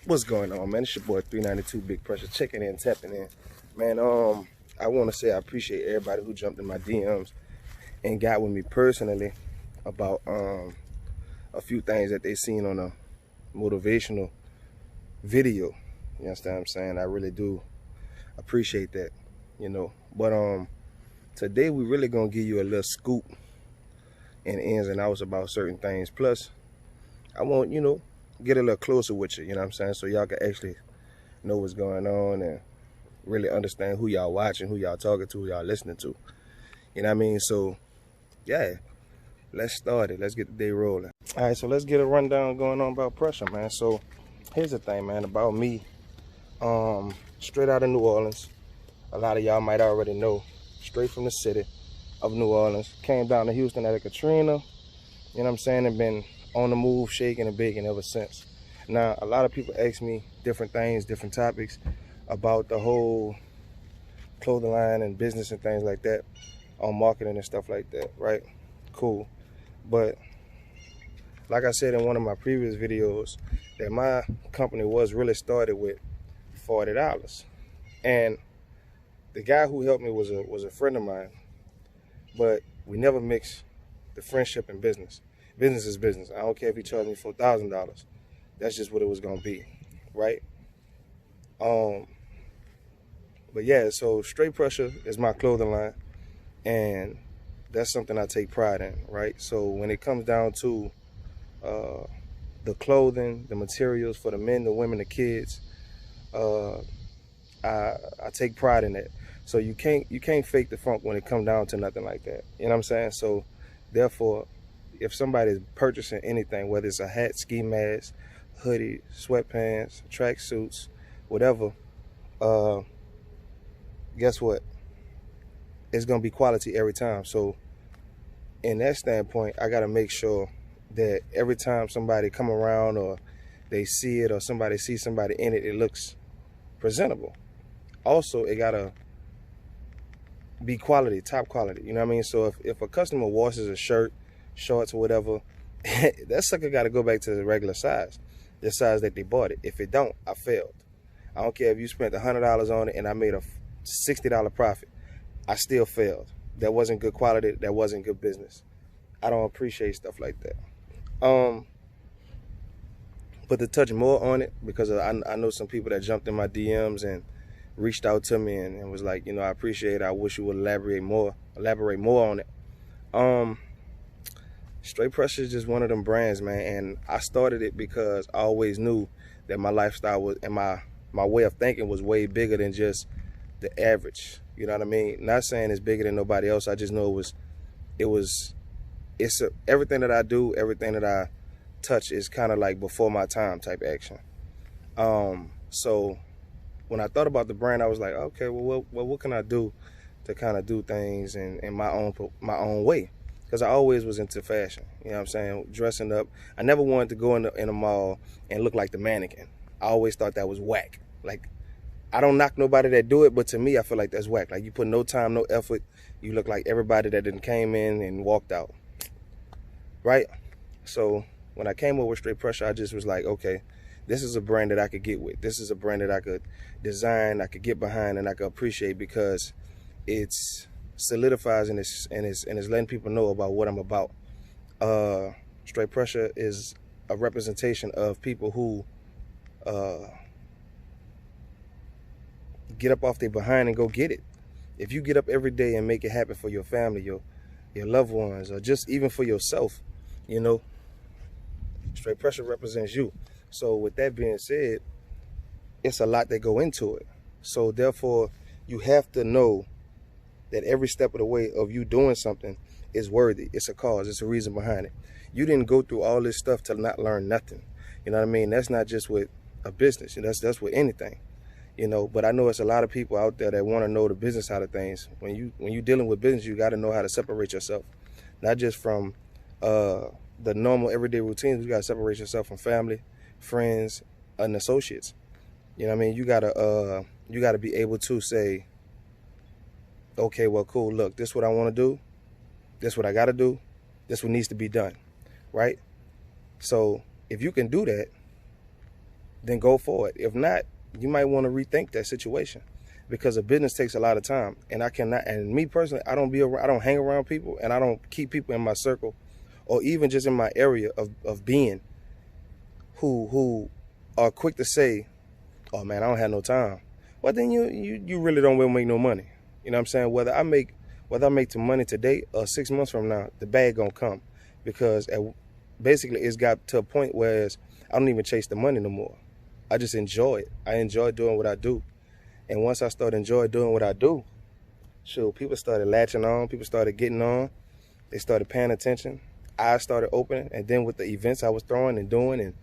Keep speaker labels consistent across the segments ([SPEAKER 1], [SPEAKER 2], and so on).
[SPEAKER 1] What's going on, man? It's your boy 392 Big Pressure, checking in, tapping in. Man, I want to say I appreciate everybody who jumped in my DMs and got with me personally about a few things that they seen on a motivational video. You understand what I'm saying? I really do appreciate that, you know. But today we really gonna give you a little scoop and ins and outs about certain things. Plus, I want, get a little closer with you, you know what I'm saying? So y'all can actually know what's going on and really understand who y'all watching, who y'all talking to, who y'all listening to. You know what I mean? So, yeah, let's start it. Let's get the day rolling. All right, so let's get a rundown going on about pressure, man. So, here's the thing, man, about me. Straight out of New Orleans. A lot of y'all might already know. Straight from the city of New Orleans. Came down to Houston at a Katrina. You know what I'm saying? And been on the move, shaking and baking ever since. Now, a lot of people ask me different things, different topics about the whole clothing line and business and things like that, on marketing and stuff like that, right? Cool. But like I said in one of my previous videos, that my company was really started with $40. And the guy who helped me was a friend of mine, but we never mixed the friendship and business. Business is business. I don't care if he charged me $4,000. That's just what it was gonna be, right? But yeah, so Straight Pressure is my clothing line, and that's something I take pride in, right? So when it comes down to the clothing, the materials for the men, the women, the kids, I take pride in that. So you can't fake the funk when it comes down to nothing like that. You know what I'm saying? So therefore, if somebody's purchasing anything, whether it's a hat, ski mask, hoodie, sweatpants, track suits, whatever, guess what? It's gonna be quality every time. So in that standpoint, I gotta make sure that every time somebody come around or they see it or somebody sees somebody in it, it looks presentable. Also, it gotta be quality, top quality. You know what I mean? So if a customer washes a shirt, shorts, or whatever, that sucker gotta go back to the regular size, the size that they bought it. If it don't, I failed. I don't care if you spent $100 on it and I made a $60 profit. I still failed. That wasn't good quality. That wasn't good business. I don't appreciate stuff like that. But to touch more on it, because I know some people that jumped in my DMs and reached out to me and was like, I appreciate it. I wish you would elaborate more on it. Straight Pressure is just one of them brands, man. And I started it because I always knew that my lifestyle was, and my way of thinking was way bigger than just the average. You know what I mean? Not saying it's bigger than nobody else. I just know everything that I do, everything that I touch is kind of like before my time type action. So when I thought about the brand, I was like, okay, well, what can I do to kind of do things in my own way? Because I always was into fashion. You know what I'm saying? Dressing up. I never wanted to go in a mall and look like the mannequin. I always thought that was whack. Like, I don't knock nobody that do it, but to me, I feel like that's whack. Like, you put no time, no effort. You look like everybody that didn't came in and walked out. Right? So when I came up with Straight Pressure, I just was like, okay, this is a brand that I could get with. This is a brand that I could design, I could get behind, and I could appreciate, because it's solidifies and it's letting people know about what I'm about. Straight Pressure is a representation of people who get up off their behind and go get it. If you get up every day and make it happen for your family, your loved ones, or just even for yourself, Straight Pressure represents you. So with that being said, it's a lot that go into it. So therefore, you have to know that every step of the way of you doing something is worthy. It's a cause. It's a reason behind it. You didn't go through all this stuff to not learn nothing. You know what I mean? That's not just with a business. That's with anything. But I know it's a lot of people out there that want to know the business side of things. When you dealing with business, you got to know how to separate yourself, not just from the normal everyday routines. You got to separate yourself from family, friends, and associates. You know what I mean? You gotta be able to say, okay, well, cool, look, this is what I want to do, this is what I got to do, this is what needs to be done, right? So if you can do that, then go for it. If not, you might want to rethink that situation, because a business takes a lot of time, and I cannot. And me personally, I don't hang around people, and I don't keep people in my circle, or even just in my area of being, who are quick to say, "Oh man, I don't have no time." Well, then you really don't really make no money. You know what I'm saying? Whether I make the money today or 6 months from now, the bag gonna come, because basically it's got to a point where I don't even chase the money no more. I just enjoy it. I enjoy doing what I do. And once I started enjoying doing what I do, sure, people started latching on. People started getting on. They started paying attention. Eyes started opening. And then with the events I was throwing and doing and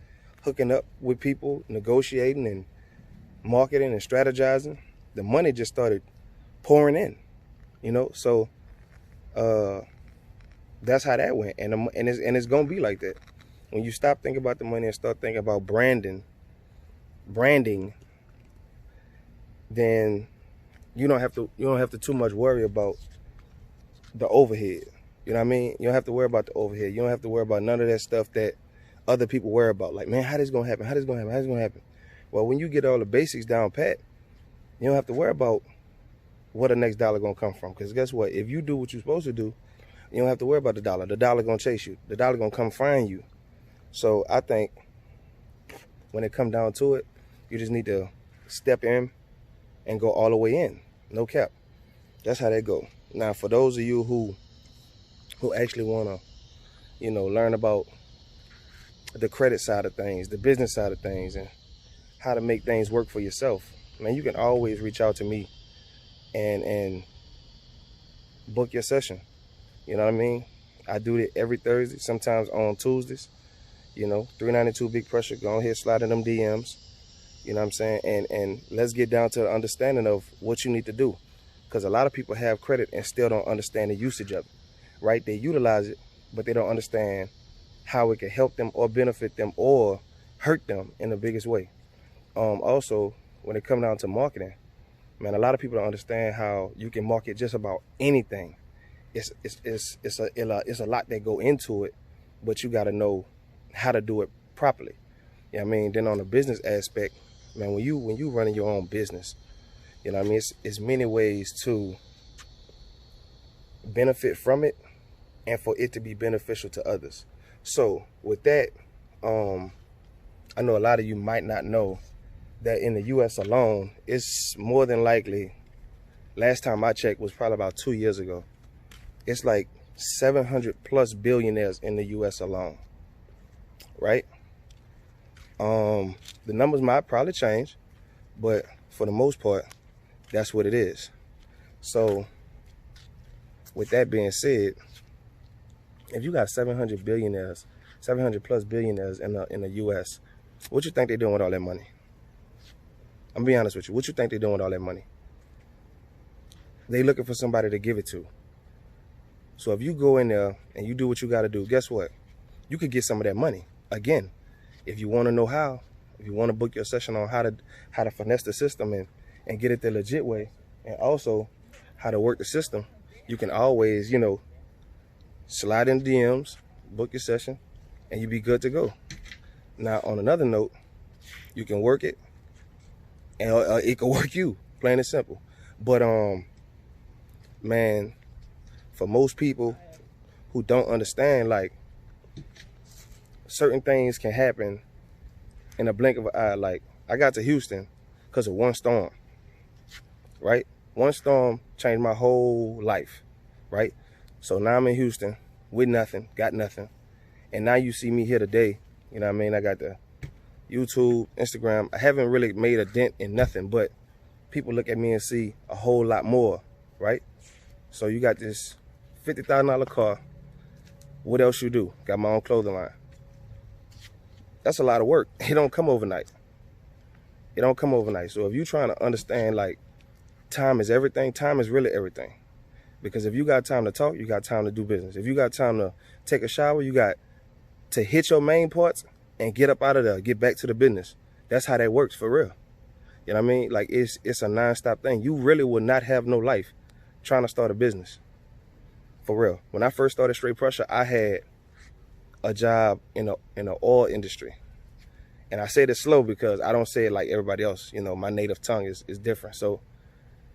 [SPEAKER 1] hooking up with people, negotiating and marketing and strategizing, the money just started pouring in, you know? So that's how that went. And it's going to be like that. When you stop thinking about the money and start thinking about branding, then you don't have to too much worry about the overhead. You know what I mean? You don't have to worry about the overhead. You don't have to worry about none of that stuff that other people worry about. Like, man, how this gonna happen? How this gonna happen? How this gonna happen? Well, when you get all the basics down pat, you don't have to worry about where the next dollar gonna come from. Because guess what? If you do what you're supposed to do, you don't have to worry about the dollar. The dollar gonna chase you. The dollar gonna come find you. So I think when it comes down to it, you just need to step in and go all the way in. No cap. That's how that go. Now, for those of you who actually want to, learn about the credit side of things, the business side of things, and how to make things work for yourself, man, you can always reach out to me and book your session. You know what I mean? I do it every Thursday, sometimes on Tuesdays. 392 Big Pressure. Go ahead, slide in them DMs. You know what I'm saying? And let's get down to the understanding of what you need to do. Because a lot of people have credit and still don't understand the usage of it, right? They utilize it, but they don't understand how it can help them or benefit them or hurt them in the biggest way. Also, when it comes down to marketing, man, a lot of people don't understand how you can market just about anything. It's a lot that go into it, but you got to know how to do it properly. You know what I mean? Then on the business aspect, man, when you running your own business, you know what I mean? It's many ways to benefit from it and for it to be beneficial to others. So with that, I know a lot of you might not know that in the U.S. alone, it's more than likely, last time I checked was probably about 2 years ago, it's like 700 plus billionaires in the U.S. alone, right? The numbers might probably change, but for the most part, that's what it is. So with that being said, if you got 700 plus billionaires in the U.S., what you think they're doing with all that money? I'm gonna be honest with you. What you think they're doing with all that money? They looking for somebody to give it to. So if you go in there and you do what you got to do, guess what? You could get some of that money. Again, if you want to know how, if you want to book your session on how to finesse the system and get it the legit way, and also how to work the system, you can always, slide in DMs, book your session, and you be good to go. Now, on another note, you can work it, and it can work you, plain and simple. But man, for most people who don't understand, like, certain things can happen in a blink of an eye. Like, I got to Houston because of one storm, right? One storm changed my whole life, right? So now I'm in Houston with nothing, got nothing. And now you see me here today, you know what I mean? I got the YouTube, Instagram. I haven't really made a dent in nothing, but people look at me and see a whole lot more, right? So you got this $50,000 car. What else you do? Got my own clothing line. That's a lot of work. It don't come overnight. It don't come overnight. So if you're trying to understand, like, time is everything, time is really everything. Because if you got time to talk, you got time to do business. If you got time to take a shower, you got to hit your main parts and get up out of there, get back to the business. That's how that works for real. You know what I mean? Like, it's a non-stop thing. You really will not have no life trying to start a business. For real. When I first started Straight Pressure, I had a job in the oil industry. And I say it slow because I don't say it like everybody else. You know, my native tongue is different. So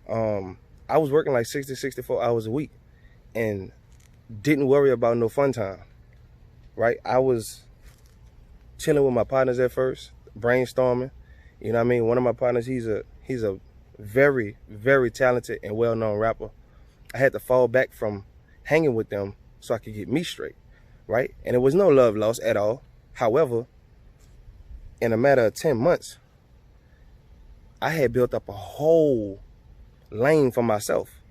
[SPEAKER 1] I was working like 60, 64 hours a week and didn't worry about no fun time, right? I was chilling with my partners at first, brainstorming. You know what I mean? One of my partners, he's a very, very talented and well-known rapper. I had to fall back from hanging with them so I could get me straight, right? And it was no love lost at all. However, in a matter of 10 months, I had built up a whole lane for myself.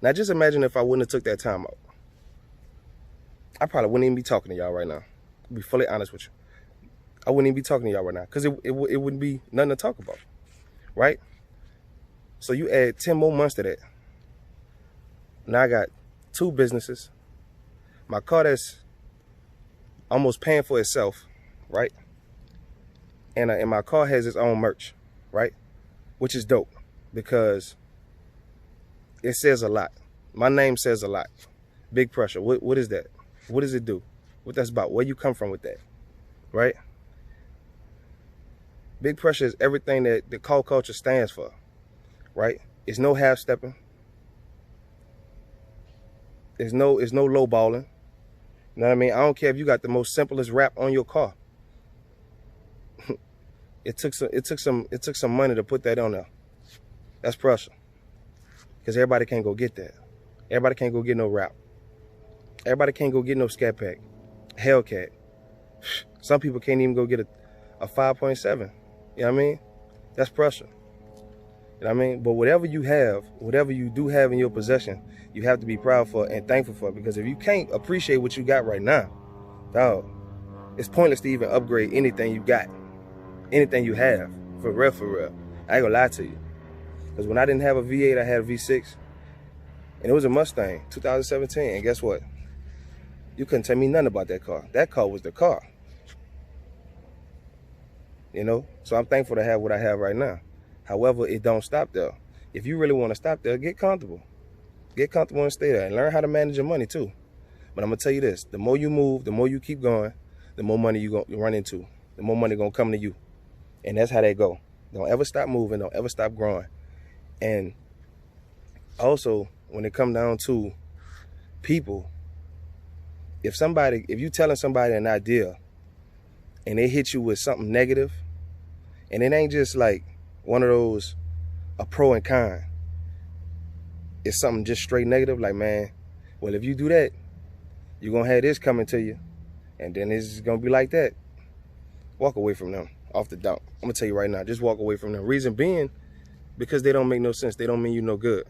[SPEAKER 1] Now just imagine if I wouldn't have took that time out. I probably wouldn't even be talking to y'all right now. To be fully honest with you. I wouldn't even be talking to y'all right now because it wouldn't be nothing to talk about, right? So you add 10 more months to that. Now I got 2 businesses. My car that's almost paying for itself, right? And my car has its own merch, right? Which is dope because it says a lot. My name says a lot. Big Pressure. What is that? What does it do? What that's about? Where you come from with that, right? Big Pressure is everything that the call culture stands for, right? It's no half-stepping. It's no low-balling. You know what I mean? I don't care if you got the most simplest rap on your car. It took some money to put that on there. That's pressure. Because everybody can't go get that. Everybody can't go get no rap. Everybody can't go get no Scat Pack, Hellcat. Some people can't even go get a 5.7. You know what I mean? That's pressure. You know what I mean? But whatever you have, whatever you do have in your possession, you have to be proud for and thankful for. Because if you can't appreciate what you got right now, dog, it's pointless to even upgrade anything you got, anything you have. For real, for real. I ain't gonna lie to you. Because when I didn't have a V8, I had a V6. And it was a Mustang, 2017. And guess what? You couldn't tell me nothing about that car. That car was the car. You know? So I'm thankful to have what I have right now. However, it don't stop there. If you really want to stop there, get comfortable. Get comfortable and stay there. And learn how to manage your money too. But I'm going to tell you this. The more you move, the more you keep going, the more money you run into. The more money going to come to you. And that's how they go. Don't ever stop moving. Don't ever stop growing. And also, when it comes down to people, if you telling somebody an idea and they hit you with something negative, and it ain't just like one of those, a pro and con, it's something just straight negative, like, man, well, if you do that, you're going to have this coming to you, and then it's going to be like that. Walk away from them off the dump. I'm going to tell you right now, just walk away from them. Reason being, because they don't make no sense. They don't mean you no good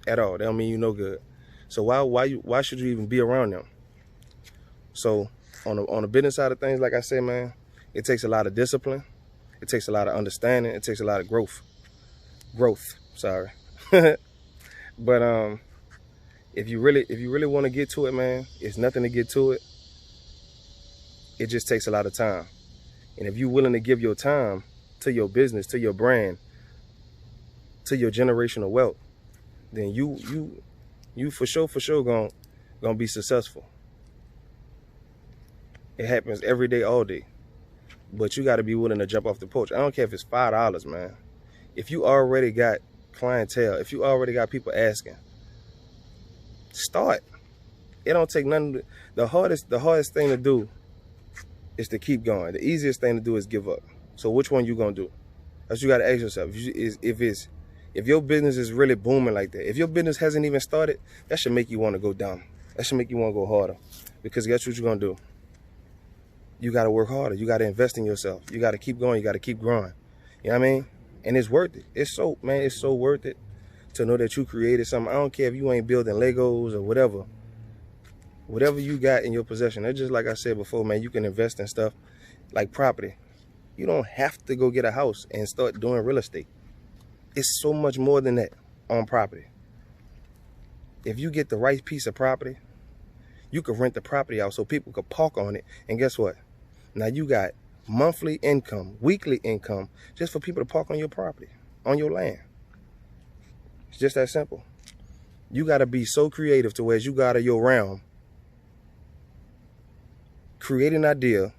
[SPEAKER 1] at all. They don't mean you no good. So why should you even be around them? So on the business side of things, like I said, man, it takes a lot of discipline. It takes a lot of understanding. It takes a lot of growth. Sorry. But if you really want to get to it, man, it's nothing to get to it. It just takes a lot of time. And if you're willing to give your time to your business, to your brand, to your generational wealth, then you for sure gonna be successful. It happens every day, all day. But you got to be willing to jump off the porch. I don't care if it's $5, man. If you already got clientele, if you already got people asking, start. It don't take nothing. The hardest thing to do is to keep going. The easiest thing to do is give up. So which one you gonna do? That's what you got to ask yourself. If your business is really booming like that, if your business hasn't even started, that should make you want to go down. That should make you want to go harder. Because guess what you're gonna do? You got to work harder. You got to invest in yourself. You got to keep going. You got to keep growing. You know what I mean? And it's worth it. It's so worth it to know that you created something. I don't care if you ain't building Legos or whatever. Whatever you got in your possession. It's just like I said before, man, you can invest in stuff like property. You don't have to go get a house and start doing real estate. It's so much more than that on property. If you get the right piece of property, you could rent the property out so people could park on it. And guess what? Now you got monthly income, weekly income, just for people to park on your property, on your land. It's just that simple. You got to be so creative to where you got out of your realm, create an idea,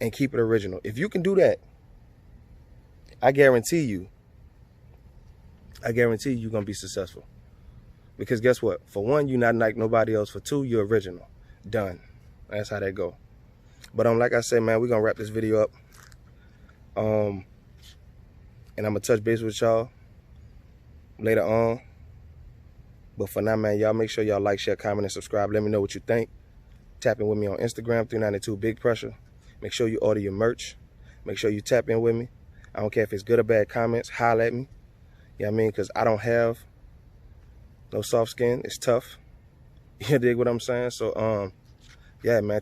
[SPEAKER 1] and keep it original. If you can do that, I guarantee you're gonna be successful. Because guess what? For one, you're not like nobody else. For two, you're original. Done. That's how that go. But like I said, man, we're gonna wrap this video up. And I'm gonna touch base with y'all later on. But for now, man, y'all make sure y'all like, share, comment, and subscribe. Let me know what you think. Tap in with me on Instagram, 392 Big Pressure. Make sure you order your merch. Make sure you tap in with me. I don't care if it's good or bad comments. Holler at me. You know what I mean? Because I don't have no soft skin. It's tough. You dig what I'm saying? So, yeah, man.